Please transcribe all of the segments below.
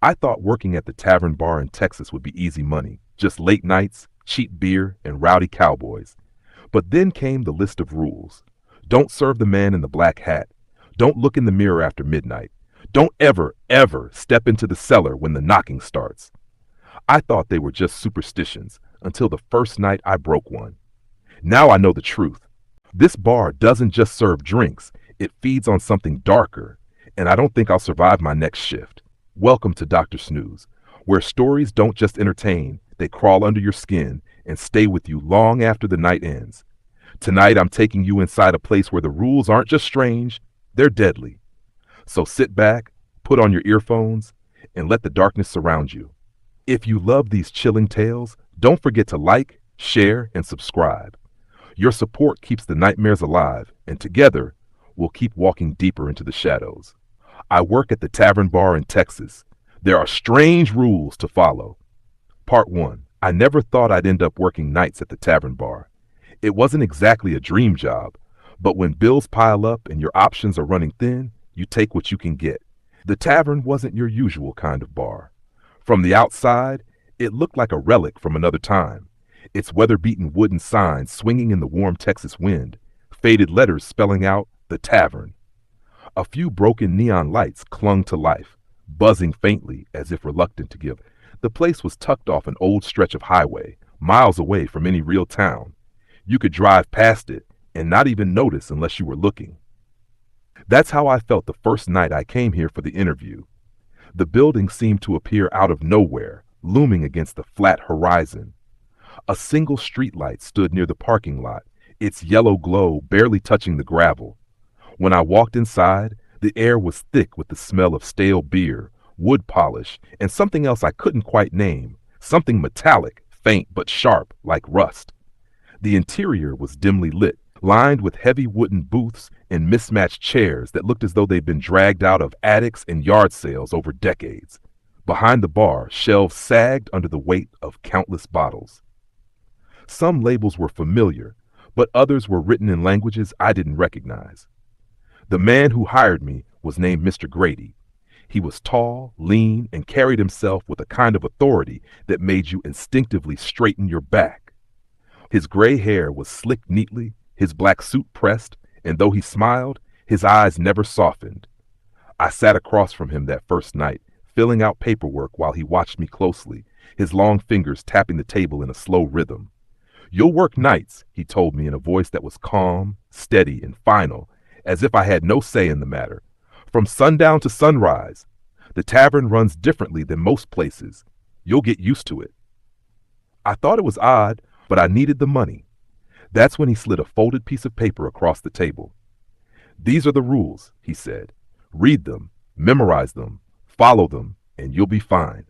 I thought working at the Tavern Bar in Texas would be easy money, just late nights, cheap beer, and rowdy cowboys. But then came the list of rules. Don't serve the man in the black hat. Don't look in the mirror after midnight. Don't ever, ever step into the cellar when the knocking starts. I thought they were just superstitions until the first night I broke one. Now I know the truth. This bar doesn't just serve drinks, it feeds on something darker, and I don't think I'll survive my next shift. Welcome to Dr. Snooze, where stories don't just entertain, they crawl under your skin and stay with you long after the night ends. Tonight I'm taking you inside a place where the rules aren't just strange, they're deadly. So sit back, put on your earphones, and let the darkness surround you. If you love these chilling tales, don't forget to like, share, and subscribe. Your support keeps the nightmares alive, and together, we'll keep walking deeper into the shadows. I work at the Tavern Bar in Texas. There are strange rules to follow. Part 1. I never thought I'd end up working nights at the Tavern Bar. It wasn't exactly a dream job, but when bills pile up and your options are running thin, you take what you can get. The tavern wasn't your usual kind of bar. From the outside, it looked like a relic from another time. Its weather-beaten wooden signs swinging in the warm Texas wind, faded letters spelling out the tavern. A few broken neon lights clung to life, buzzing faintly as if reluctant to give. The place was tucked off an old stretch of highway, miles away from any real town. You could drive past it and not even notice unless you were looking. That's how I felt the first night I came here for the interview. The building seemed to appear out of nowhere, looming against the flat horizon. A single streetlight stood near the parking lot, its yellow glow barely touching the gravel. When I walked inside, the air was thick with the smell of stale beer, wood polish, and something else I couldn't quite name, something metallic, faint but sharp, like rust. The interior was dimly lit, lined with heavy wooden booths and mismatched chairs that looked as though they'd been dragged out of attics and yard sales over decades. Behind the bar, shelves sagged under the weight of countless bottles. Some labels were familiar, but others were written in languages I didn't recognize. The man who hired me was named Mr. Grady. He was tall, lean, and carried himself with a kind of authority that made you instinctively straighten your back. His gray hair was slicked neatly, his black suit pressed, and though he smiled, his eyes never softened. I sat across from him that first night, filling out paperwork while he watched me closely, his long fingers tapping the table in a slow rhythm. "You'll work nights," he told me in a voice that was calm, steady, and final, as if I had no say in the matter. "From sundown to sunrise. The tavern runs differently than most places. You'll get used to it." I thought it was odd, but I needed the money. That's when he slid a folded piece of paper across the table. "These are the rules," he said. "Read them, memorize them, follow them, and you'll be fine."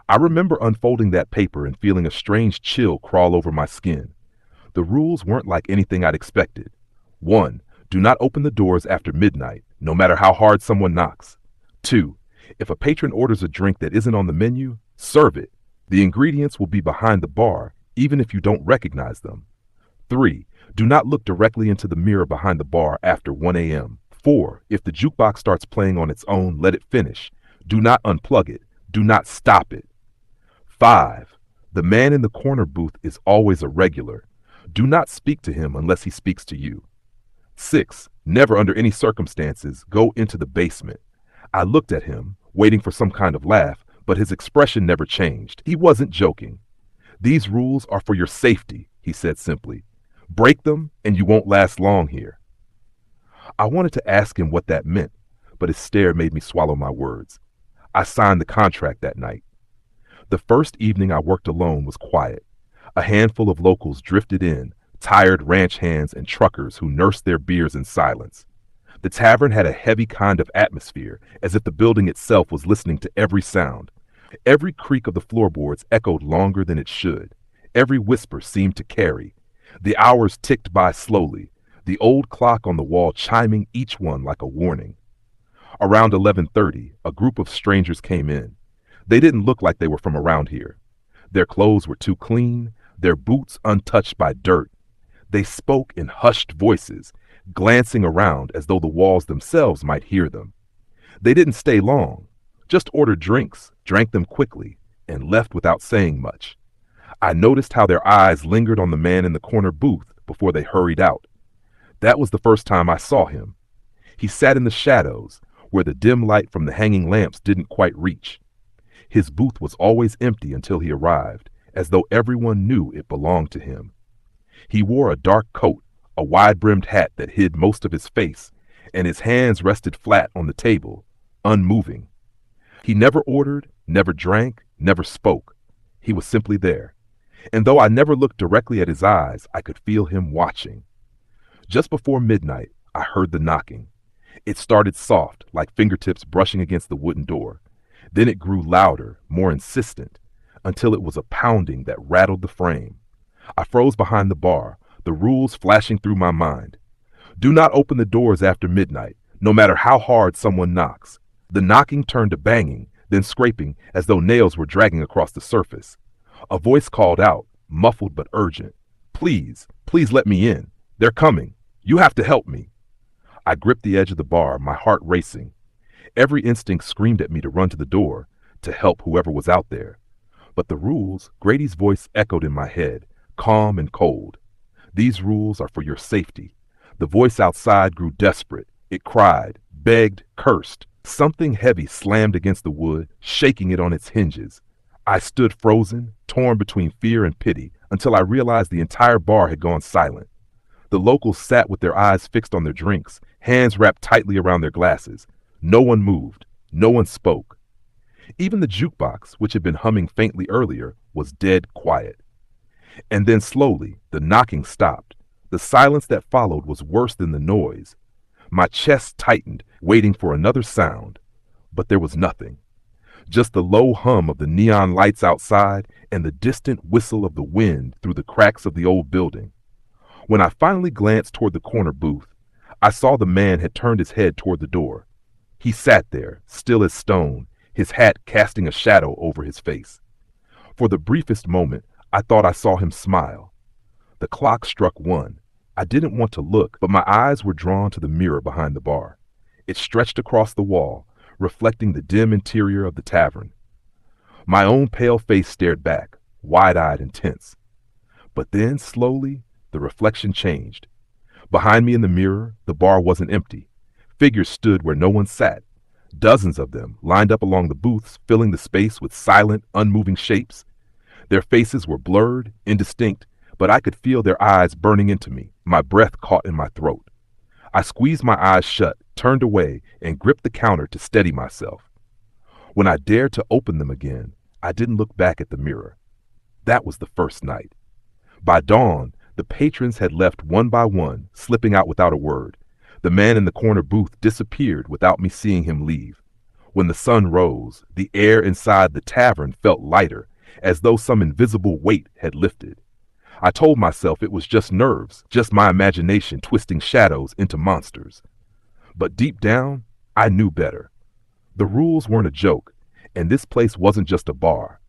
I remember unfolding that paper and feeling a strange chill crawl over my skin. The rules weren't like anything I'd expected. 1. Do not open the doors after midnight, no matter how hard someone knocks. 2. If a patron orders a drink that isn't on the menu, serve it. The ingredients will be behind the bar, even if you don't recognize them. 3. Do not look directly into the mirror behind the bar after 1 a.m. 4. If the jukebox starts playing on its own, let it finish. Do not unplug it. Do not stop it. 5. The man in the corner booth is always a regular. Do not speak to him unless he speaks to you. 6. Never under any circumstances go into the basement. I looked at him, waiting for some kind of laugh, but his expression never changed. He wasn't joking. "These rules are for your safety," he said simply. "Break them and you won't last long here." I wanted to ask him what that meant, but his stare made me swallow my words. I signed the contract that night. The first evening I worked alone was quiet. A handful of locals drifted in, tired ranch hands and truckers who nursed their beers in silence. The tavern had a heavy kind of atmosphere, as if the building itself was listening to every sound. Every creak of the floorboards echoed longer than it should. Every whisper seemed to carry. The hours ticked by slowly, the old clock on the wall chiming each one like a warning. Around 11:30, a group of strangers came in. They didn't look like they were from around here. Their clothes were too clean, their boots untouched by dirt. They spoke in hushed voices, glancing around as though the walls themselves might hear them. They didn't stay long. Just ordered drinks, drank them quickly, and left without saying much. I noticed how their eyes lingered on the man in the corner booth before they hurried out. That was the first time I saw him. He sat in the shadows, where the dim light from the hanging lamps didn't quite reach. His booth was always empty until he arrived, as though everyone knew it belonged to him. He wore a dark coat, a wide-brimmed hat that hid most of his face, and his hands rested flat on the table, unmoving. He never ordered, never drank, never spoke. He was simply there. And though I never looked directly at his eyes, I could feel him watching. Just before midnight, I heard the knocking. It started soft, like fingertips brushing against the wooden door. Then it grew louder, more insistent, until it was a pounding that rattled the frame. I froze behind the bar, the rules flashing through my mind. Do not open the doors after midnight, no matter how hard someone knocks. The knocking turned to banging, then scraping, as though nails were dragging across the surface. A voice called out, muffled but urgent. Please, please let me in. They're coming. You have to help me. I gripped the edge of the bar, my heart racing. Every instinct screamed at me to run to the door, to help whoever was out there. But the rules, Grady's voice echoed in my head, calm and cold. These rules are for your safety. The voice outside grew desperate. It cried, begged, cursed. Something heavy slammed against the wood, shaking it on its hinges. I stood frozen, torn between fear and pity, until I realized the entire bar had gone silent. The locals sat with their eyes fixed on their drinks, hands wrapped tightly around their glasses. No one moved. No one spoke. Even the jukebox, which had been humming faintly earlier, was dead quiet. And then slowly, the knocking stopped. The silence that followed was worse than the noise. My chest tightened, waiting for another sound. But there was nothing. Just the low hum of the neon lights outside and the distant whistle of the wind through the cracks of the old building. When I finally glanced toward the corner booth, I saw the man had turned his head toward the door. He sat there, still as stone, his hat casting a shadow over his face. For the briefest moment, I thought I saw him smile. The clock struck 1. I didn't want to look, but my eyes were drawn to the mirror behind the bar. It stretched across the wall, reflecting the dim interior of the tavern. My own pale face stared back, wide-eyed and tense. But then, slowly, the reflection changed. Behind me in the mirror, the bar wasn't empty. Figures stood where no one sat. Dozens of them lined up along the booths, filling the space with silent, unmoving shapes. Their faces were blurred, indistinct, but I could feel their eyes burning into me, my breath caught in my throat. I squeezed my eyes shut, turned away, and gripped the counter to steady myself. When I dared to open them again, I didn't look back at the mirror. That was the first night. By dawn, the patrons had left one by one, slipping out without a word. The man in the corner booth disappeared without me seeing him leave. When the sun rose, the air inside the tavern felt lighter, as though some invisible weight had lifted. I told myself it was just nerves, just my imagination twisting shadows into monsters. But deep down, I knew better. The rules weren't a joke, and this place wasn't just a bar.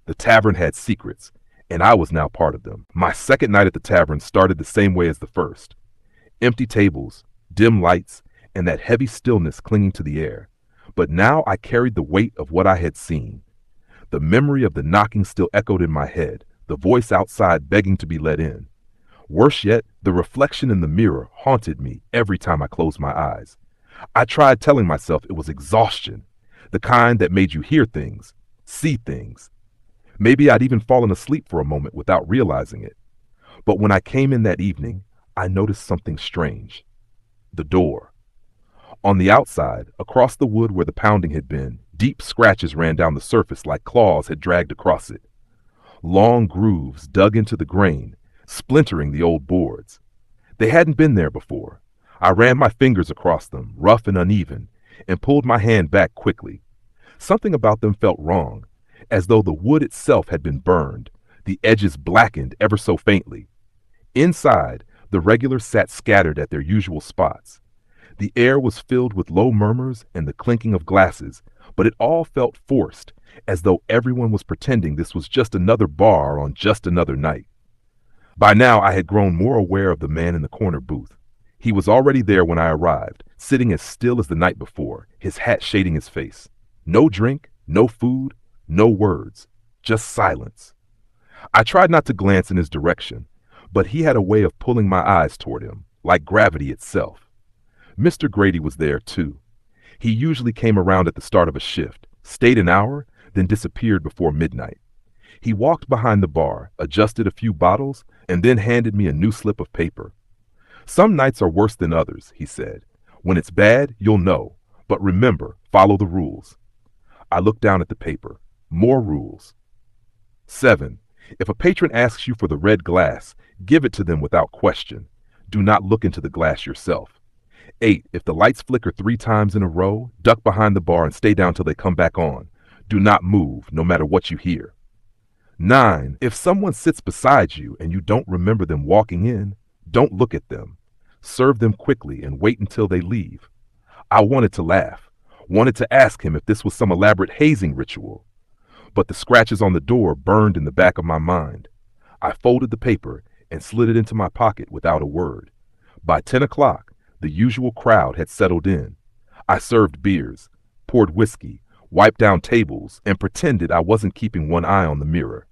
The tavern had secrets, and I was now part of them. My second night at the tavern started the same way as the first. Empty tables, dim lights, and that heavy stillness clinging to the air. But now I carried the weight of what I had seen. The memory of the knocking still echoed in my head, the voice outside begging to be let in. Worse yet, the reflection in the mirror haunted me every time I closed my eyes. I tried telling myself it was exhaustion, the kind that made you hear things, see things. Maybe I'd even fallen asleep for a moment without realizing it. But when I came in that evening, I noticed something strange. The door. On the outside, across the wood where the pounding had been, deep scratches ran down the surface like claws had dragged across it. Long grooves dug into the grain, splintering the old boards. They hadn't been there before. I ran my fingers across them, rough and uneven, and pulled my hand back quickly. Something about them felt wrong, as though the wood itself had been burned, the edges blackened ever so faintly. Inside, the regulars sat scattered at their usual spots. The air was filled with low murmurs and the clinking of glasses, but it all felt forced, as though everyone was pretending this was just another bar on just another night. By now I had grown more aware of the man in the corner booth. He was already there when I arrived, sitting as still as the night before, his hat shading his face. No drink, no food, no words, just silence. I tried not to glance in his direction, but he had a way of pulling my eyes toward him, like gravity itself. Mr. Grady was there too. He usually came around at the start of a shift, stayed an hour, then disappeared before midnight. He walked behind the bar, adjusted a few bottles, and then handed me a new slip of paper. Some nights are worse than others, he said. When it's bad, you'll know. But remember, follow the rules. I looked down at the paper. More rules. 7. If a patron asks you for the red glass, give it to them without question. Do not look into the glass yourself. 8. If the lights flicker 3 times in a row, duck behind the bar and stay down till they come back on. Do not move, no matter what you hear. 9. If someone sits beside you and you don't remember them walking in, don't look at them. Serve them quickly and wait until they leave. I wanted to laugh, wanted to ask him if this was some elaborate hazing ritual. But the scratches on the door burned in the back of my mind. I folded the paper and slid it into my pocket without a word. By 10 o'clock, the usual crowd had settled in. I served beers, poured whiskey, wiped down tables, and pretended I wasn't keeping one eye on the mirror.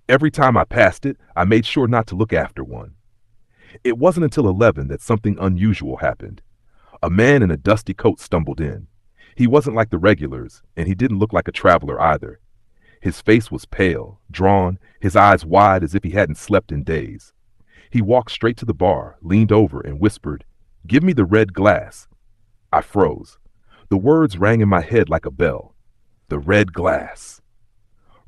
Every time I passed it, I made sure not to look after one. It wasn't until 11 that something unusual happened. A man in a dusty coat stumbled in. He wasn't like the regulars, and he didn't look like a traveler either. His face was pale, drawn, his eyes wide as if he hadn't slept in days. He walked straight to the bar, leaned over, and whispered, "Give me the red glass." I froze. The words rang in my head like a bell. The red glass.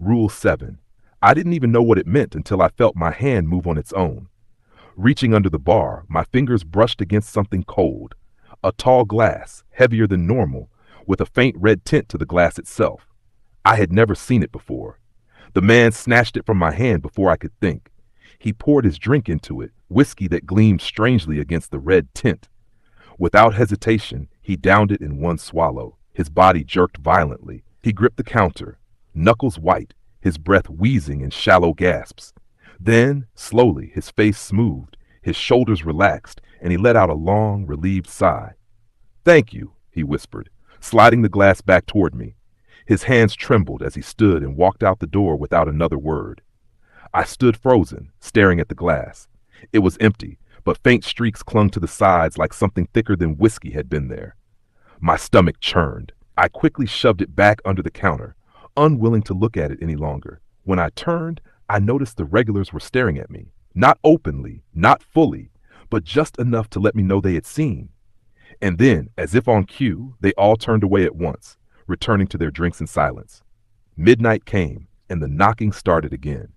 Rule 7. I didn't even know what it meant until I felt my hand move on its own. Reaching under the bar, my fingers brushed against something cold. A tall glass, heavier than normal, with a faint red tint to the glass itself. I had never seen it before. The man snatched it from my hand before I could think. He poured his drink into it, whiskey that gleamed strangely against the red tint. Without hesitation, he downed it in one swallow. His body jerked violently. He gripped the counter, knuckles white, his breath wheezing in shallow gasps. Then, slowly, his face smoothed, his shoulders relaxed, and he let out a long, relieved sigh. "Thank you," he whispered, sliding the glass back toward me. His hands trembled as he stood and walked out the door without another word. I stood frozen, staring at the glass. It was empty, but faint streaks clung to the sides like something thicker than whiskey had been there. My stomach churned. I quickly shoved it back under the counter, unwilling to look at it any longer. When I turned, I noticed the regulars were staring at me. Not openly, not fully, but just enough to let me know they had seen. And then, as if on cue, they all turned away at once, returning to their drinks in silence. Midnight came, and the knocking started again.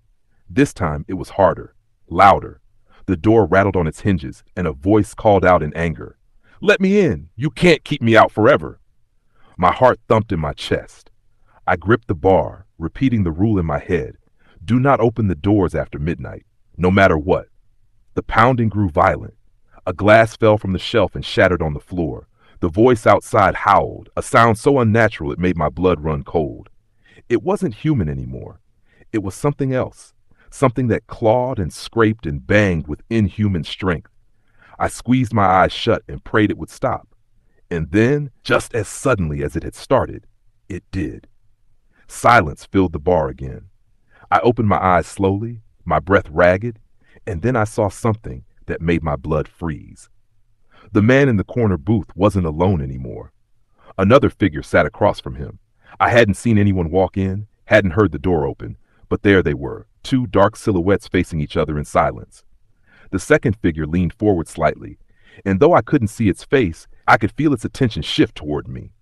This time it was harder, louder. The door rattled on its hinges, and a voice called out in anger, "Let me in! You can't keep me out forever!" My heart thumped in my chest. I gripped the bar, repeating the rule in my head. Do not open the doors after midnight, no matter what. The pounding grew violent. A glass fell from the shelf and shattered on the floor. The voice outside howled, a sound so unnatural it made my blood run cold. It wasn't human anymore. It was something else, something that clawed and scraped and banged with inhuman strength. I squeezed my eyes shut and prayed it would stop. And then, just as suddenly as it had started, it did. Silence filled the bar again. I opened my eyes slowly, my breath ragged, and then I saw something that made my blood freeze. The man in the corner booth wasn't alone anymore. Another figure sat across from him. I hadn't seen anyone walk in, hadn't heard the door open, but there they were, 2 dark silhouettes facing each other in silence. The second figure leaned forward slightly, and though I couldn't see its face, I could feel its attention shift toward me.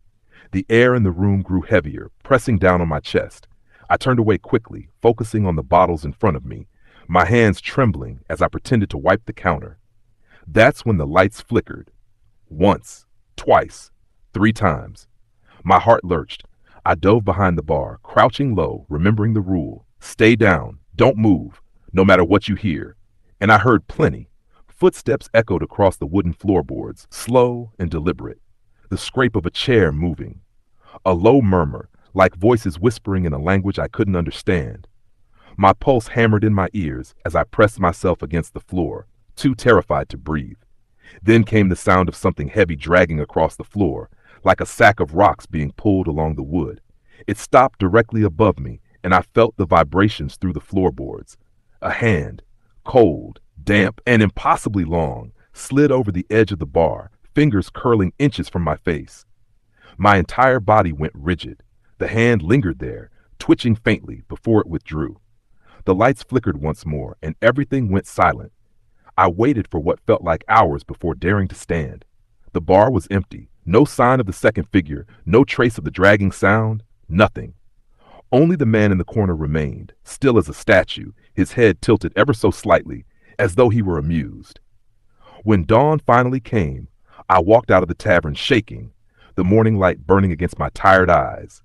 The air in the room grew heavier, pressing down on my chest. I turned away quickly, focusing on the bottles in front of me, my hands trembling as I pretended to wipe the counter. That's when the lights flickered. Once, twice, 3 times. My heart lurched. I dove behind the bar, crouching low, remembering the rule. Stay down, don't move, no matter what you hear. And I heard plenty. Footsteps echoed across the wooden floorboards, slow and deliberate. The scrape of a chair moving. A low murmur, like voices whispering in a language I couldn't understand. My pulse hammered in my ears as I pressed myself against the floor, too terrified to breathe. Then came the sound of something heavy dragging across the floor, like a sack of rocks being pulled along the wood. It stopped directly above me, and I felt the vibrations through the floorboards. A hand, cold, damp, and impossibly long, slid over the edge of the bar, fingers curling inches from my face. My entire body went rigid. The hand lingered there, twitching faintly before it withdrew. The lights flickered once more, and everything went silent. I waited for what felt like hours before daring to stand. The bar was empty. No sign of the second figure, no trace of the dragging sound, nothing. Only the man in the corner remained, still as a statue, his head tilted ever so slightly, as though he were amused. When dawn finally came, I walked out of the tavern shaking, the morning light burning against my tired eyes.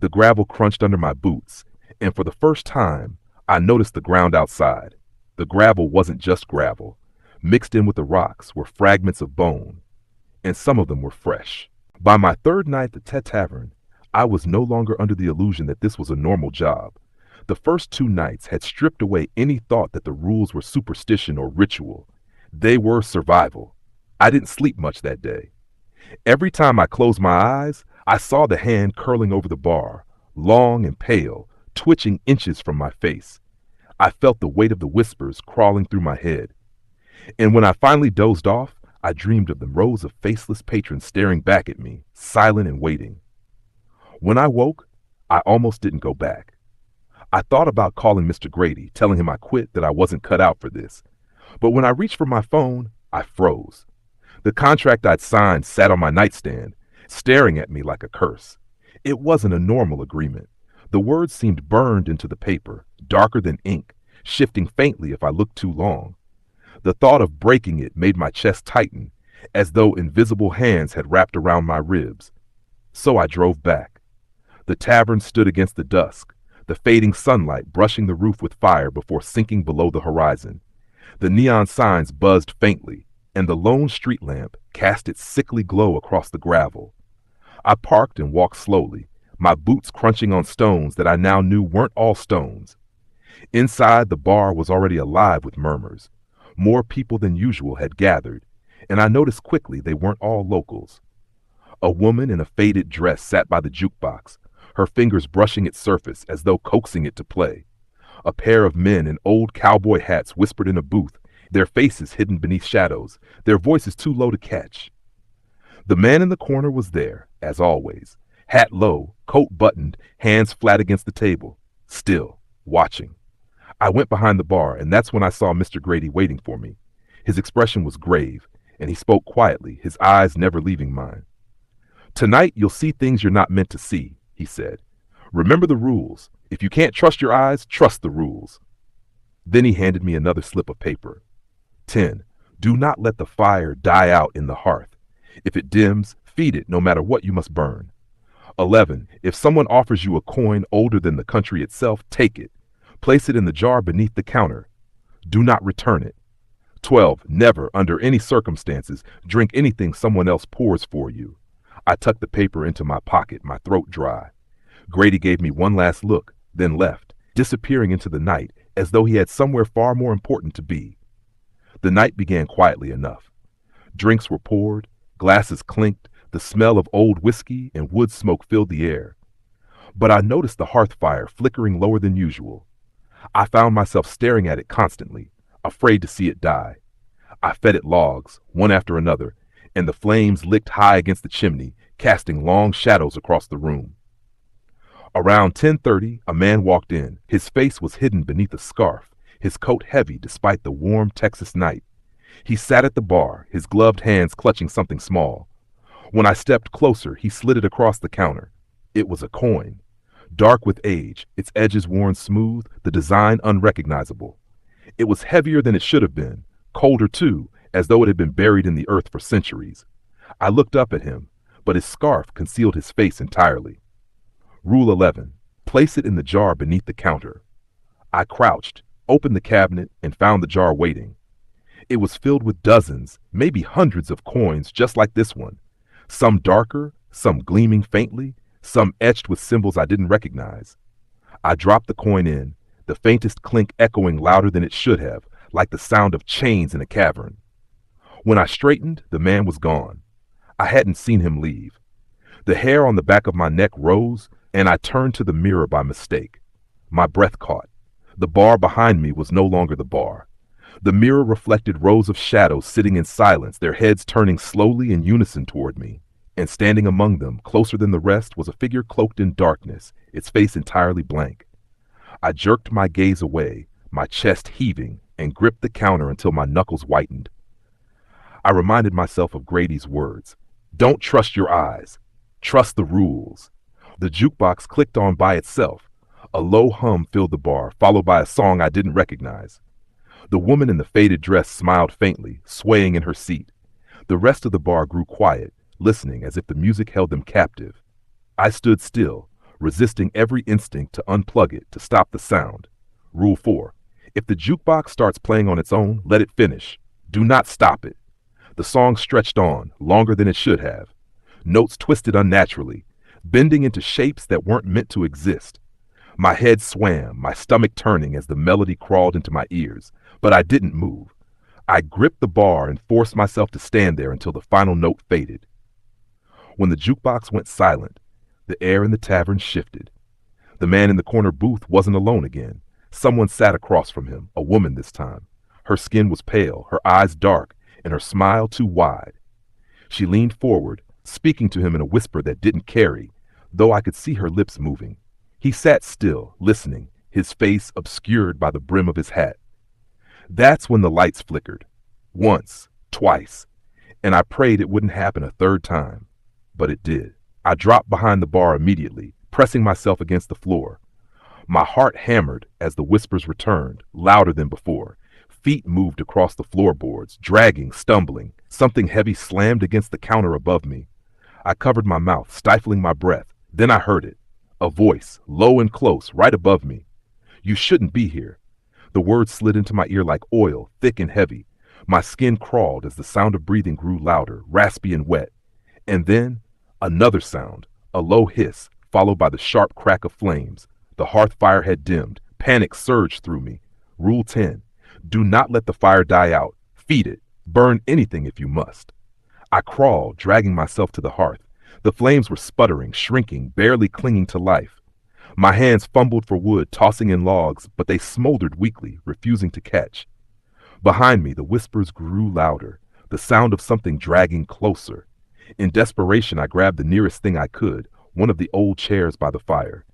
The gravel crunched under my boots, and for the first time, I noticed the ground outside. The gravel wasn't just gravel. Mixed in with the rocks were fragments of bone, and some of them were fresh. By my third night at the tavern, I was no longer under the illusion that this was a normal job. The first 2 nights had stripped away any thought that the rules were superstition or ritual. They were survival. I didn't sleep much that day. Every time I closed my eyes, I saw the hand curling over the bar, long and pale, twitching inches from my face. I felt the weight of the whispers crawling through my head. And when I finally dozed off, I dreamed of the rows of faceless patrons staring back at me, silent and waiting. When I woke, I almost didn't go back. I thought about calling Mr. Grady, telling him I quit, that I wasn't cut out for this. But when I reached for my phone, I froze. The contract I'd signed sat on my nightstand, staring at me like a curse. It wasn't a normal agreement. The words seemed burned into the paper, darker than ink, shifting faintly if I looked too long. The thought of breaking it made my chest tighten, as though invisible hands had wrapped around my ribs. So I drove back. The tavern stood against the dusk, the fading sunlight brushing the roof with fire before sinking below the horizon. The neon signs buzzed faintly, and the lone street lamp cast its sickly glow across the gravel. I parked and walked slowly, my boots crunching on stones that I now knew weren't all stones. Inside, the bar was already alive with murmurs. More people than usual had gathered, and I noticed quickly they weren't all locals. A woman in a faded dress sat by the jukebox, her fingers brushing its surface as though coaxing it to play. A pair of men in old cowboy hats whispered in a booth, their faces hidden beneath shadows, their voices too low to catch. The man in the corner was there, as always, hat low, coat buttoned, hands flat against the table, still, watching. I went behind the bar, and that's when I saw Mr. Grady waiting for me. His expression was grave, and he spoke quietly, his eyes never leaving mine. "Tonight you'll see things you're not meant to see," he said. "Remember the rules. If you can't trust your eyes, trust the rules." Then he handed me another slip of paper. 10. Do not let the fire die out in the hearth. If it dims, feed it no matter what you must burn. 11. If someone offers you a coin older than the country itself, take it. Place it in the jar beneath the counter. Do not return it. 12. Never, under any circumstances, drink anything someone else pours for you. I tucked the paper into my pocket, my throat dry. Grady gave me one last look, then left, disappearing into the night as though he had somewhere far more important to be. The night began quietly enough. Drinks were poured, glasses clinked, the smell of old whiskey and wood smoke filled the air. But I noticed the hearth fire flickering lower than usual. I found myself staring at it constantly, afraid to see it die. I fed it logs, one after another, and the flames licked high against the chimney, casting long shadows across the room. Around 10:30, a man walked in. His face was hidden beneath a scarf, his coat heavy despite the warm Texas night. He sat at the bar, his gloved hands clutching something small. When I stepped closer, he slid it across the counter. It was a coin. Dark with age, its edges worn smooth, the design unrecognizable. It was heavier than it should have been, colder too, as though it had been buried in the earth for centuries. I looked up at him, but his scarf concealed his face entirely. Rule 11. Place it in the jar beneath the counter. I crouched, opened the cabinet, and found the jar waiting. It was filled with dozens, maybe hundreds of coins just like this one. Some darker, some gleaming faintly, some etched with symbols I didn't recognize. I dropped the coin in, the faintest clink echoing louder than it should have, like the sound of chains in a cavern. When I straightened, the man was gone. I hadn't seen him leave. The hair on the back of my neck rose, and I turned to the mirror by mistake. My breath caught. The bar behind me was no longer the bar. The mirror reflected rows of shadows sitting in silence, their heads turning slowly in unison toward me. And standing among them, closer than the rest, was a figure cloaked in darkness, its face entirely blank. I jerked my gaze away, my chest heaving, and gripped the counter until my knuckles whitened. I reminded myself of Grady's words. Don't trust your eyes. Trust the rules. The jukebox clicked on by itself. A low hum filled the bar, followed by a song I didn't recognize. The woman in the faded dress smiled faintly, swaying in her seat. The rest of the bar grew quiet, listening as if the music held them captive. I stood still, resisting every instinct to unplug it, to stop the sound. Rule 4. If the jukebox starts playing on its own, let it finish. Do not stop it. The song stretched on, longer than it should have. Notes twisted unnaturally, bending into shapes that weren't meant to exist. My head swam, my stomach turning as the melody crawled into my ears, but I didn't move. I gripped the bar and forced myself to stand there until the final note faded. When the jukebox went silent, the air in the tavern shifted. The man in the corner booth wasn't alone again. Someone sat across from him, a woman this time. Her skin was pale, her eyes dark, and her smile too wide. She leaned forward, speaking to him in a whisper that didn't carry, though I could see her lips moving. He sat still, listening, his face obscured by the brim of his hat. That's when the lights flickered. Once, twice, and I prayed it wouldn't happen a third time. But it did. I dropped behind the bar immediately, pressing myself against the floor. My heart hammered as the whispers returned, louder than before. Feet moved across the floorboards, dragging, stumbling. Something heavy slammed against the counter above me. I covered my mouth, stifling my breath. Then I heard it. A voice, low and close, right above me. You shouldn't be here. The words slid into my ear like oil, thick and heavy. My skin crawled as the sound of breathing grew louder, raspy and wet. And then, another sound, a low hiss, followed by the sharp crack of flames. The hearth fire had dimmed. Panic surged through me. Rule 10. Do not let the fire die out. Feed it. Burn anything if you must. I crawled, dragging myself to the hearth. The flames were sputtering, shrinking, barely clinging to life. My hands fumbled for wood, tossing in logs, but they smoldered weakly, refusing to catch. Behind me, the whispers grew louder, the sound of something dragging closer. In desperation, I grabbed the nearest thing I could, one of the old chairs by the fire.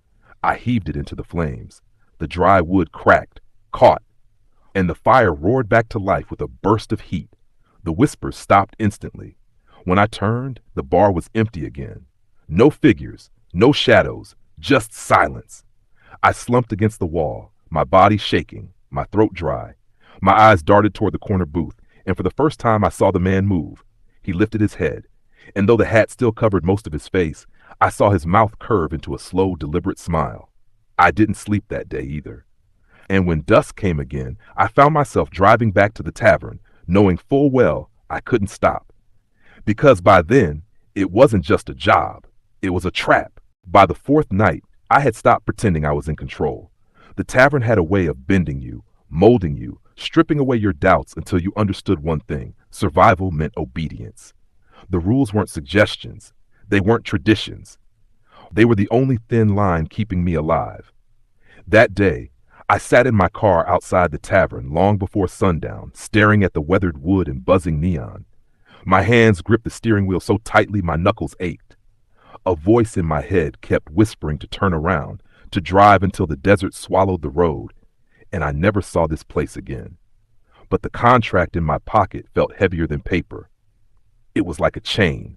I heaved it into the flames. The dry wood cracked, caught, and the fire roared back to life with a burst of heat. The whispers stopped instantly. When I turned, the bar was empty again. No figures, no shadows, just silence. I slumped against the wall, my body shaking, my throat dry. My eyes darted toward the corner booth, and for the first time I saw the man move. He lifted his head, and though the hat still covered most of his face, I saw his mouth curve into a slow, deliberate smile. I didn't sleep that day either. And when dusk came again, I found myself driving back to the tavern, knowing full well I couldn't stop. Because by then, it wasn't just a job, it was a trap. By the fourth night, I had stopped pretending I was in control. The tavern had a way of bending you, molding you, stripping away your doubts until you understood one thing: survival meant obedience. The rules weren't suggestions, they weren't traditions. They were the only thin line keeping me alive. That day, I sat in my car outside the tavern long before sundown, staring at the weathered wood and buzzing neon. My hands gripped the steering wheel so tightly my knuckles ached. A voice in my head kept whispering to turn around, to drive until the desert swallowed the road, and I never saw this place again. But the contract in my pocket felt heavier than paper. It was like a chain.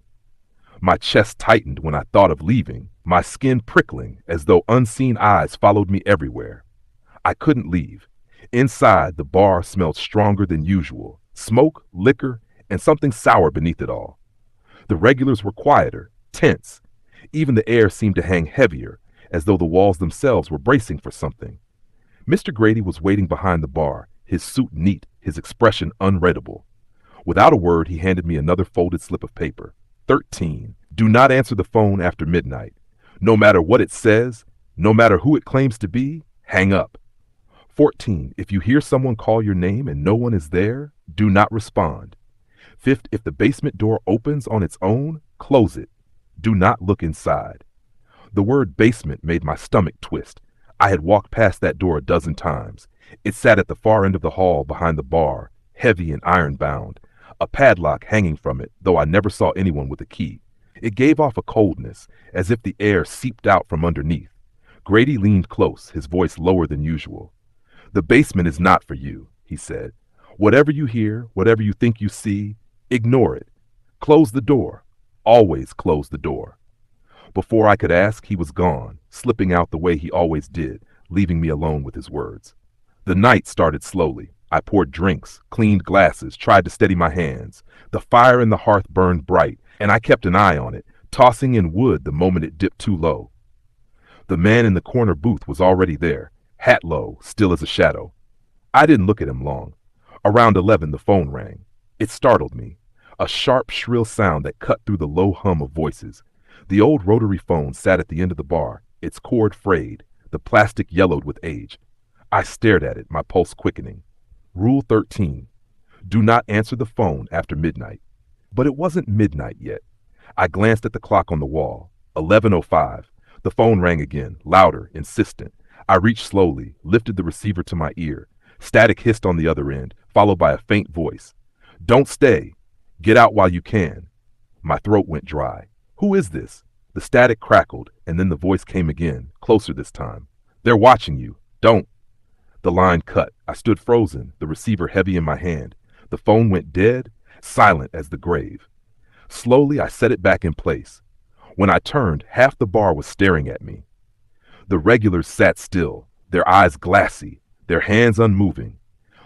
My chest tightened when I thought of leaving, my skin prickling as though unseen eyes followed me everywhere. I couldn't leave. Inside, the bar smelled stronger than usual. Smoke, liquor, and something sour beneath it all. The regulars were quieter, tense. Even the air seemed to hang heavier, as though the walls themselves were bracing for something. Mr. Grady was waiting behind the bar, his suit neat, his expression unreadable. Without a word, he handed me another folded slip of paper. 13. Do not answer the phone after midnight. No matter what it says, no matter who it claims to be, hang up. 14. If you hear someone call your name and no one is there, do not respond. 5th, if the basement door opens on its own, close it. Do not look inside. The word basement made my stomach twist. I had walked past that door a dozen times. It sat at the far end of the hall behind the bar, heavy and iron-bound, a padlock hanging from it, though I never saw anyone with a key. It gave off a coldness, as if the air seeped out from underneath. Grady leaned close, his voice lower than usual. The basement is not for you, he said. Whatever you hear, whatever you think you see, ignore it. Close the door. Always close the door. Before I could ask, he was gone, slipping out the way he always did, leaving me alone with his words. The night started slowly. I poured drinks, cleaned glasses, tried to steady my hands. The fire in the hearth burned bright, and I kept an eye on it, tossing in wood the moment it dipped too low. The man in the corner booth was already there, hat low, still as a shadow. I didn't look at him long. Around 11, the phone rang. It startled me. A sharp, shrill sound that cut through the low hum of voices. The old rotary phone sat at the end of the bar, its cord frayed, the plastic yellowed with age. I stared at it, my pulse quickening. Rule 13. Do not answer the phone after midnight. But it wasn't midnight yet. I glanced at the clock on the wall. 11:05. The phone rang again, louder, insistent. I reached slowly, lifted the receiver to my ear. Static hissed on the other end, followed by a faint voice. Don't stay. Get out while you can. My throat went dry. Who is this? The static crackled, and then the voice came again, closer this time. They're watching you. Don't. The line cut. I stood frozen, the receiver heavy in my hand. The phone went dead, silent as the grave. Slowly, I set it back in place. When I turned, half the bar was staring at me. The regulars sat still, their eyes glassy, their hands unmoving.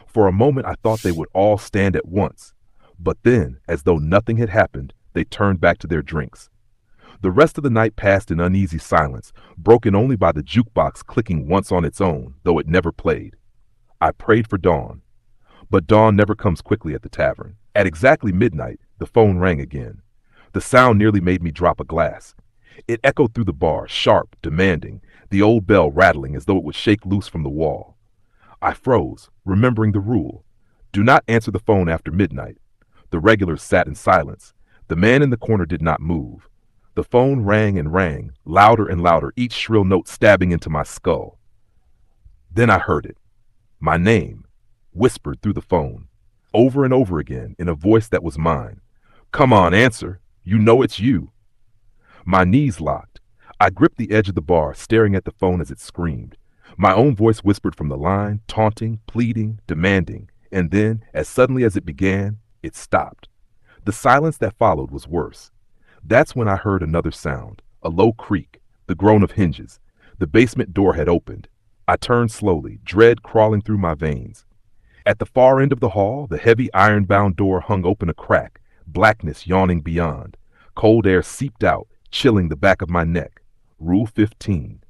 For a moment, I thought they would all stand at once. But then, as though nothing had happened, they turned back to their drinks. The rest of the night passed in uneasy silence, broken only by the jukebox clicking once on its own, though it never played. I prayed for dawn. But dawn never comes quickly at the tavern. At exactly midnight, the phone rang again. The sound nearly made me drop a glass. It echoed through the bar, sharp, demanding, the old bell rattling as though it would shake loose from the wall. I froze, remembering the rule. Do not answer the phone after midnight. The regulars sat in silence. The man in the corner did not move. The phone rang and rang, louder and louder, each shrill note stabbing into my skull. Then I heard it. My name, whispered through the phone, over and over again in a voice that was mine. Come on, answer. You know it's you. My knees locked. I gripped the edge of the bar, staring at the phone as it screamed. My own voice whispered from the line, taunting, pleading, demanding, and then, as suddenly as it began, it stopped. The silence that followed was worse. That's when I heard another sound, a low creak, the groan of hinges. The basement door had opened. I turned slowly, dread crawling through my veins. At the far end of the hall, the heavy iron-bound door hung open a crack, blackness yawning beyond. Cold air seeped out, chilling the back of my neck. Rule 15.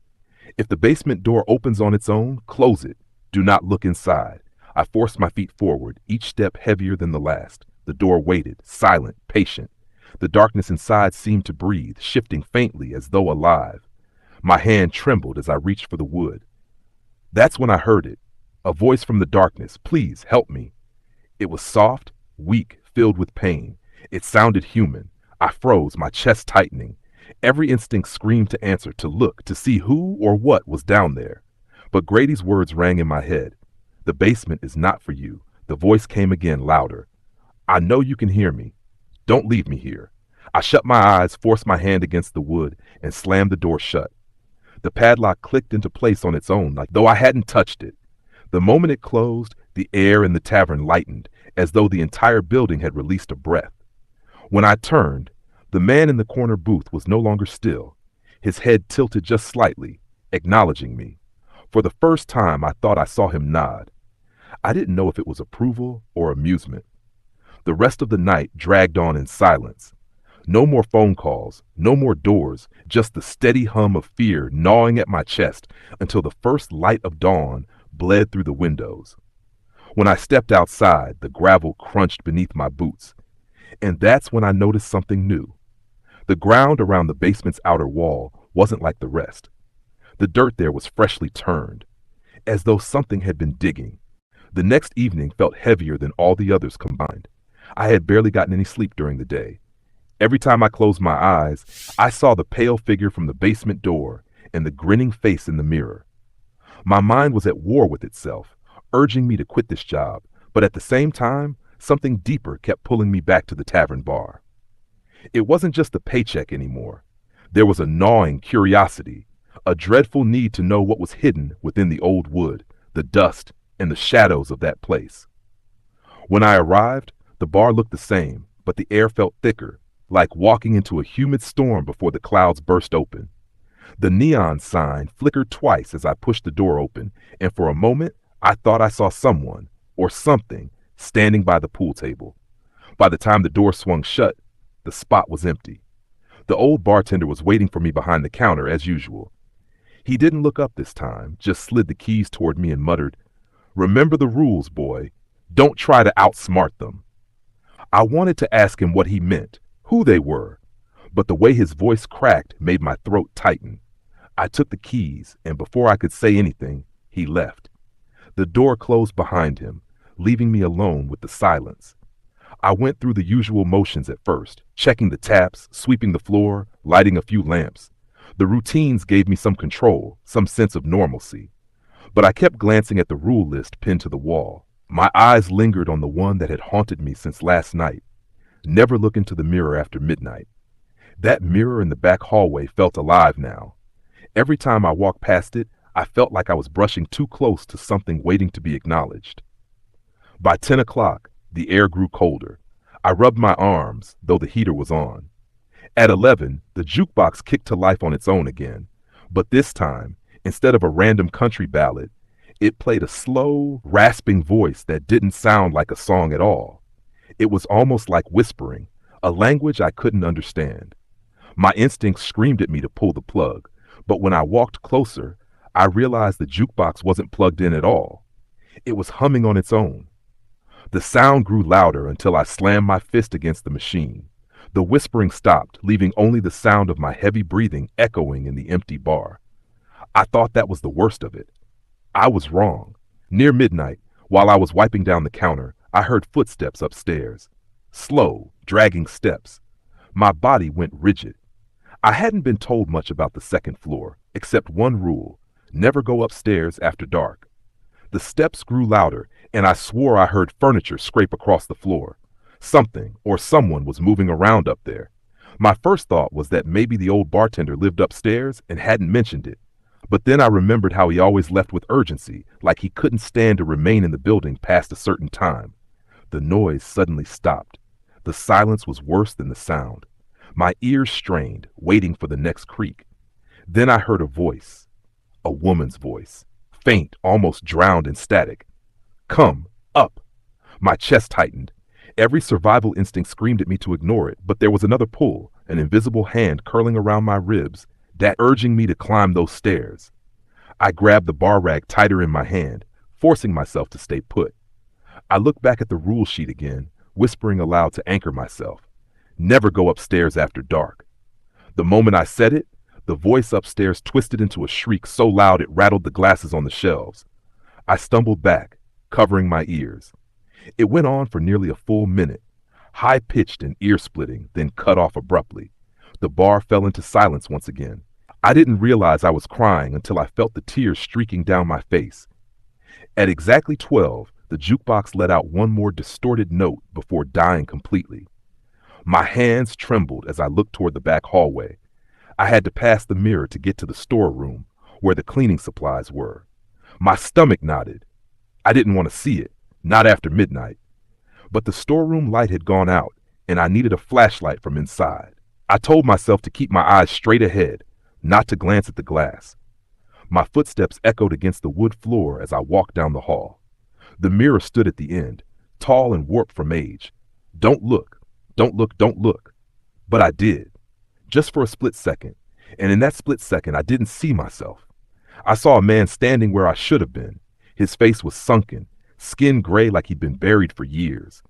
If the basement door opens on its own, close it. Do not look inside. I forced my feet forward, each step heavier than the last. The door waited, silent, patient. The darkness inside seemed to breathe, shifting faintly as though alive. My hand trembled as I reached for the wood. That's when I heard it. A voice from the darkness. Please, help me. It was soft, weak, filled with pain. It sounded human. I froze, my chest tightening. Every instinct screamed to answer, to look, to see who or what was down there. But Grady's words rang in my head. The basement is not for you. The voice came again, louder. I know you can hear me. Don't leave me here. I shut my eyes, forced my hand against the wood, and slammed the door shut. The padlock clicked into place on its own, like though I hadn't touched it. The moment it closed, the air in the tavern lightened, as though the entire building had released a breath. When I turned, the man in the corner booth was no longer still. His head tilted just slightly, acknowledging me. For the first time, I thought I saw him nod. I didn't know if it was approval or amusement. The rest of the night dragged on in silence. No more phone calls, no more doors, just the steady hum of fear gnawing at my chest until the first light of dawn bled through the windows. When I stepped outside, the gravel crunched beneath my boots. And that's when I noticed something new. The ground around the basement's outer wall wasn't like the rest. The dirt there was freshly turned, as though something had been digging. The next evening felt heavier than all the others combined. I had barely gotten any sleep during the day. Every time I closed my eyes, I saw the pale figure from the basement door and the grinning face in the mirror. My mind was at war with itself, urging me to quit this job, but at the same time, something deeper kept pulling me back to the tavern bar. It wasn't just a paycheck anymore. There was a gnawing curiosity, a dreadful need to know what was hidden within the old wood, the dust, and the shadows of that place. When I arrived, the bar looked the same, but the air felt thicker, like walking into a humid storm before the clouds burst open. The neon sign flickered twice as I pushed the door open, and for a moment, I thought I saw someone, or something, standing by the pool table. By the time the door swung shut, the spot was empty. The old bartender was waiting for me behind the counter as usual. He didn't look up this time, just slid the keys toward me and muttered, "Remember the rules, boy. Don't try to outsmart them." I wanted to ask him what he meant, who they were, but the way his voice cracked made my throat tighten. I took the keys, and before I could say anything, he left. The door closed behind him, leaving me alone with the silence. I went through the usual motions at first, checking the taps, sweeping the floor, lighting a few lamps. The routines gave me some control, some sense of normalcy. But I kept glancing at the rule list pinned to the wall. My eyes lingered on the one that had haunted me since last night. Never look into the mirror after midnight. That mirror in the back hallway felt alive now. Every time I walked past it, I felt like I was brushing too close to something waiting to be acknowledged. By 10 o'clock, the air grew colder. I rubbed my arms, though the heater was on. At 11, the jukebox kicked to life on its own again. But this time, instead of a random country ballad, it played a slow, rasping voice that didn't sound like a song at all. It was almost like whispering, a language I couldn't understand. My instincts screamed at me to pull the plug, but when I walked closer, I realized the jukebox wasn't plugged in at all. It was humming on its own. The sound grew louder until I slammed my fist against the machine. The whispering stopped, leaving only the sound of my heavy breathing echoing in the empty bar. I thought that was the worst of it. I was wrong. Near midnight, while I was wiping down the counter, I heard footsteps upstairs. Slow, dragging steps. My body went rigid. I hadn't been told much about the second floor, except one rule: never go upstairs after dark. The steps grew louder, and I swore I heard furniture scrape across the floor. Something or someone was moving around up there. My first thought was that maybe the old bartender lived upstairs and hadn't mentioned it. But then I remembered how he always left with urgency, like he couldn't stand to remain in the building past a certain time. The noise suddenly stopped. The silence was worse than the sound. My ears strained, waiting for the next creak. Then I heard a voice. A woman's voice. Faint, almost drowned in static. "Come, up." My chest tightened. Every survival instinct screamed at me to ignore it, but there was another pull, an invisible hand curling around my ribs, that urging me to climb those stairs. I grabbed the bar rag tighter in my hand, forcing myself to stay put. I looked back at the rule sheet again, whispering aloud to anchor myself. Never go upstairs after dark. The moment I said it, the voice upstairs twisted into a shriek so loud it rattled the glasses on the shelves. I stumbled back, covering my ears. It went on for nearly a full minute, high-pitched and ear-splitting, then cut off abruptly. The bar fell into silence once again. I didn't realize I was crying until I felt the tears streaking down my face. At exactly 12, the jukebox let out one more distorted note before dying completely. My hands trembled as I looked toward the back hallway. I had to pass the mirror to get to the storeroom, where the cleaning supplies were. My stomach knotted. I didn't want to see it, not after midnight. But the storeroom light had gone out, and I needed a flashlight from inside. I told myself to keep my eyes straight ahead, not to glance at the glass. My footsteps echoed against the wood floor as I walked down the hall. The mirror stood at the end, tall and warped from age. Don't look, don't look, don't look. But I did, just for a split second, and in that split second I didn't see myself. I saw a man standing where I should have been. His face was sunken, skin gray like he'd been buried for years.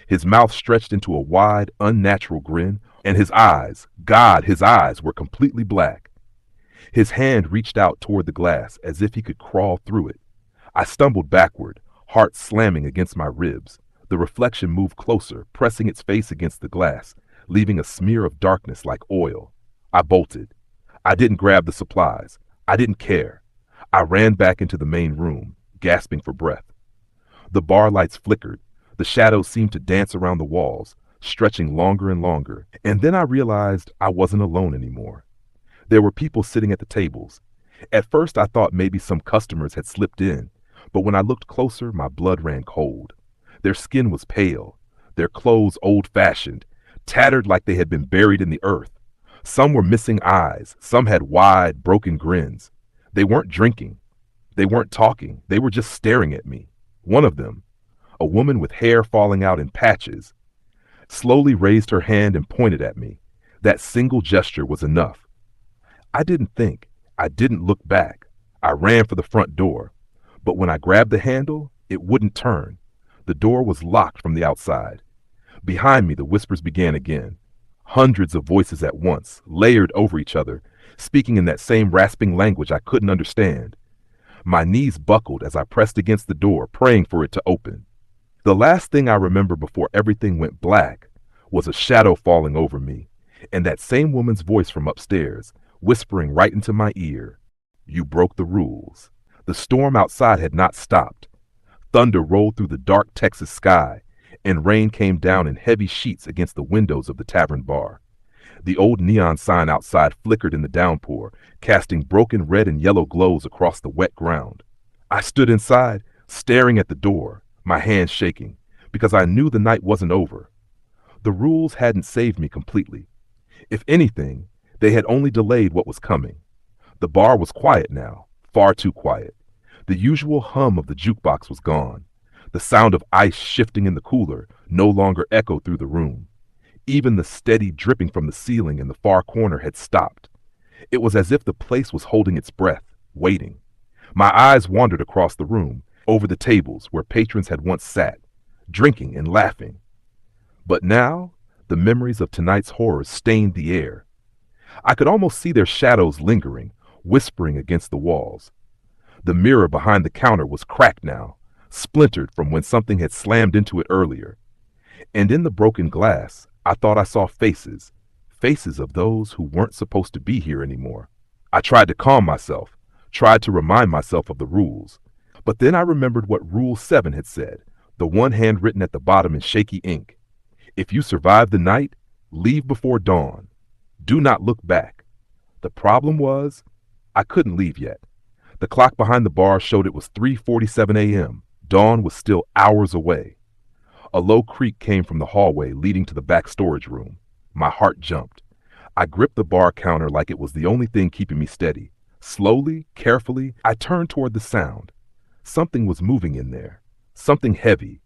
His mouth stretched into a wide, unnatural grin, and his eyes, God, his eyes were completely black. His hand reached out toward the glass as if he could crawl through it. I stumbled backward, heart slamming against my ribs. The reflection moved closer, pressing its face against the glass, leaving a smear of darkness like oil. I bolted. I didn't grab the supplies. I didn't care. I ran back into the main room, gasping for breath. The bar lights flickered. The shadows seemed to dance around the walls, stretching longer and longer, and then I realized I wasn't alone anymore. There were people sitting at the tables. At first I thought maybe some customers had slipped in, but when I looked closer, my blood ran cold. Their skin was pale, their clothes old-fashioned, tattered like they had been buried in the earth. Some were missing eyes, some had wide, broken grins. They weren't drinking. They weren't talking. They were just staring at me. One of them, a woman with hair falling out in patches, slowly raised her hand and pointed at me. That single gesture was enough. I didn't think. I didn't look back. I ran for the front door. But when I grabbed the handle, it wouldn't turn. The door was locked from the outside. Behind me, the whispers began again. Hundreds of voices at once, layered over each other, speaking in that same rasping language I couldn't understand. My knees buckled as I pressed against the door, praying for it to open. The last thing I remember before everything went black was a shadow falling over me, and that same woman's voice from upstairs, whispering right into my ear, "You broke the rules." The storm outside had not stopped. Thunder rolled through the dark Texas sky, and rain came down in heavy sheets against the windows of the Tavern Bar. The old neon sign outside flickered in the downpour, casting broken red and yellow glows across the wet ground. I stood inside, staring at the door, my hands shaking, because I knew the night wasn't over. The rules hadn't saved me completely. If anything, they had only delayed what was coming. The bar was quiet now, far too quiet. The usual hum of the jukebox was gone. The sound of ice shifting in the cooler no longer echoed through the room. Even the steady dripping from the ceiling in the far corner had stopped. It was as if the place was holding its breath, waiting. My eyes wandered across the room, over the tables where patrons had once sat, drinking and laughing. But now, the memories of tonight's horrors stained the air. I could almost see their shadows lingering, whispering against the walls. The mirror behind the counter was cracked now, splintered from when something had slammed into it earlier. And in the broken glass, I thought I saw faces, faces of those who weren't supposed to be here anymore. I tried to calm myself, tried to remind myself of the rules. But then I remembered what Rule 7 had said, the one handwritten at the bottom in shaky ink. If you survive the night, leave before dawn. Do not look back. The problem was, I couldn't leave yet. The clock behind the bar showed it was 3:47 a.m. Dawn was still hours away. A low creak came from the hallway leading to the back storage room. My heart jumped. I gripped the bar counter like it was the only thing keeping me steady. Slowly, carefully, I turned toward the sound. Something was moving in there. Something heavy.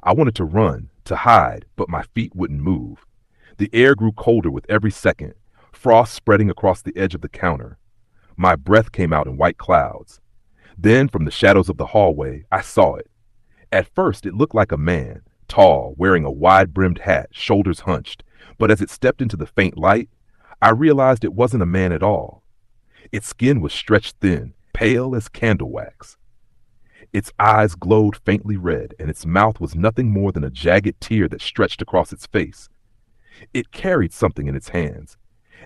I wanted to run, to hide, but my feet wouldn't move. The air grew colder with every second, frost spreading across the edge of the counter. My breath came out in white clouds. Then, from the shadows of the hallway, I saw it. At first, it looked like a man, tall, wearing a wide-brimmed hat, shoulders hunched, but as it stepped into the faint light, I realized it wasn't a man at all. Its skin was stretched thin, pale as candle wax. Its eyes glowed faintly red, and its mouth was nothing more than a jagged tear that stretched across its face. It carried something in its hands.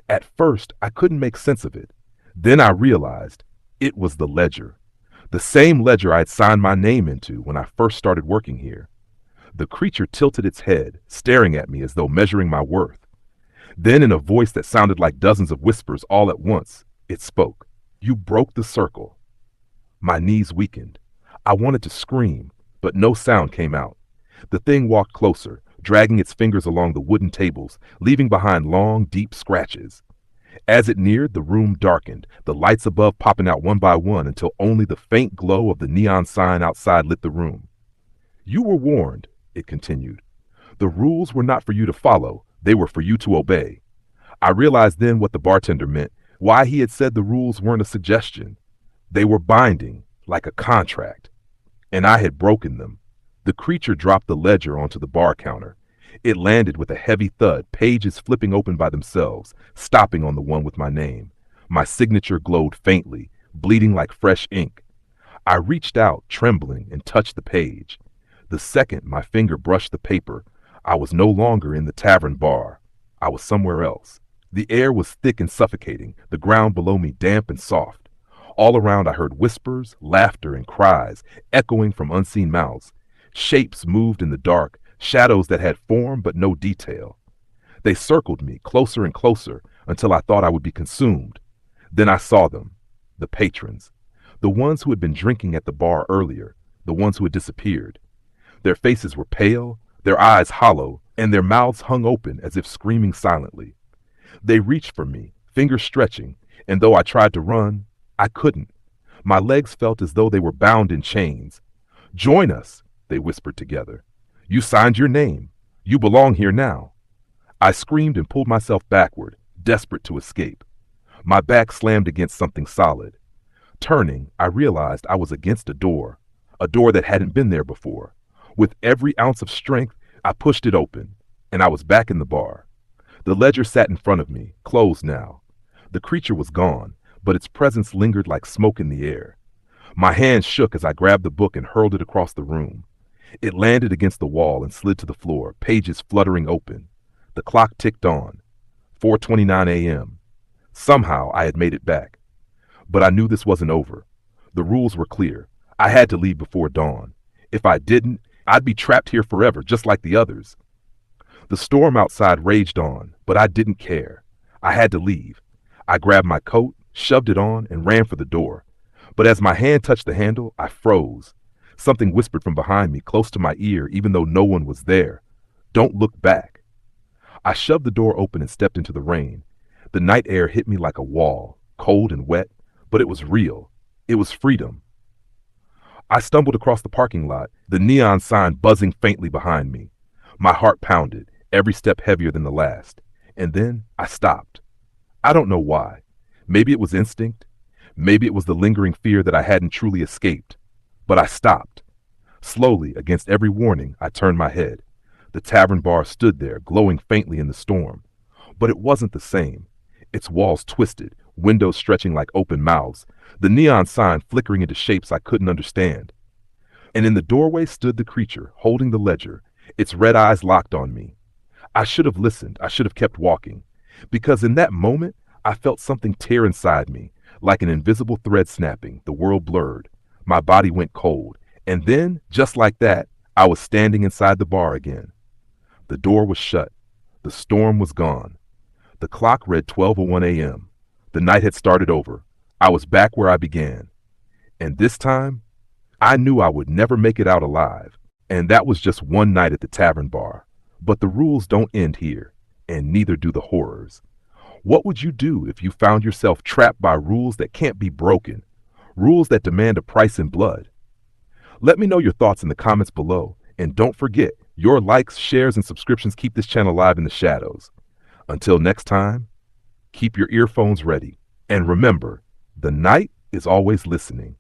At first, I couldn't make sense of it. Then I realized it was the ledger. The same ledger I had signed my name into when I first started working here. The creature tilted its head, staring at me as though measuring my worth. Then, in a voice that sounded like dozens of whispers all at once, it spoke. "You broke the circle." My knees weakened. I wanted to scream, but no sound came out. The thing walked closer, dragging its fingers along the wooden tables, leaving behind long, deep scratches. As it neared, the room darkened, the lights above popping out one by one until only the faint glow of the neon sign outside lit the room. "You were warned," it continued. "The rules were not for you to follow, they were for you to obey." I realized then what the bartender meant, why he had said the rules weren't a suggestion. They were binding, like a contract. And I had broken them. The creature dropped the ledger onto the bar counter. It landed with a heavy thud, pages flipping open by themselves, stopping on the one with my name. My signature glowed faintly, bleeding like fresh ink. I reached out, trembling, and touched the page. The second my finger brushed the paper, I was no longer in the tavern bar. I was somewhere else. The air was thick and suffocating, the ground below me damp and soft. All around I heard whispers, laughter, and cries echoing from unseen mouths. Shapes moved in the dark, shadows that had form but no detail. They circled me, closer and closer, until I thought I would be consumed. Then I saw them, the patrons, the ones who had been drinking at the bar earlier, the ones who had disappeared. Their faces were pale, their eyes hollow, and their mouths hung open as if screaming silently. They reached for me, fingers stretching, and though I tried to run, I couldn't. My legs felt as though they were bound in chains. "Join us," they whispered together. "You signed your name. You belong here now." I screamed and pulled myself backward, desperate to escape. My back slammed against something solid. Turning, I realized I was against a door that hadn't been there before. With every ounce of strength, I pushed it open, and I was back in the bar. The ledger sat in front of me, closed now. The creature was gone, but its presence lingered like smoke in the air. My hands shook as I grabbed the book and hurled it across the room. It landed against the wall and slid to the floor, pages fluttering open. The clock ticked on. 4:29 a.m. Somehow I had made it back. But I knew this wasn't over. The rules were clear. I had to leave before dawn. If I didn't, I'd be trapped here forever, just like the others. The storm outside raged on, but I didn't care. I had to leave. I grabbed my coat, shoved it on, and ran for the door. But as my hand touched the handle, I froze. Something whispered from behind me, close to my ear, even though no one was there. "Don't look back." I shoved the door open and stepped into the rain. The night air hit me like a wall, cold and wet, but it was real. It was freedom. I stumbled across the parking lot, the neon sign buzzing faintly behind me. My heart pounded, every step heavier than the last. And then I stopped. I don't know why. Maybe it was instinct. Maybe it was the lingering fear that I hadn't truly escaped. But I stopped. Slowly, against every warning, I turned my head. The tavern bar stood there, glowing faintly in the storm. But it wasn't the same. Its walls twisted, windows stretching like open mouths, the neon sign flickering into shapes I couldn't understand. And in the doorway stood the creature, holding the ledger, its red eyes locked on me. I should have listened. I should have kept walking. Because in that moment, I felt something tear inside me, like an invisible thread snapping. The world blurred. My body went cold. And then, just like that, I was standing inside the bar again. The door was shut. The storm was gone. The clock read 12:01 a.m. The night had started over. I was back where I began. And this time, I knew I would never make it out alive. And that was just one night at the tavern bar. But the rules don't end here, and neither do the horrors. What would you do if you found yourself trapped by rules that can't be broken, rules that demand a price in blood? Let me know your thoughts in the comments below, and don't forget, your likes, shares, and subscriptions keep this channel alive in the shadows. Until next time, keep your earphones ready, and remember, the night is always listening.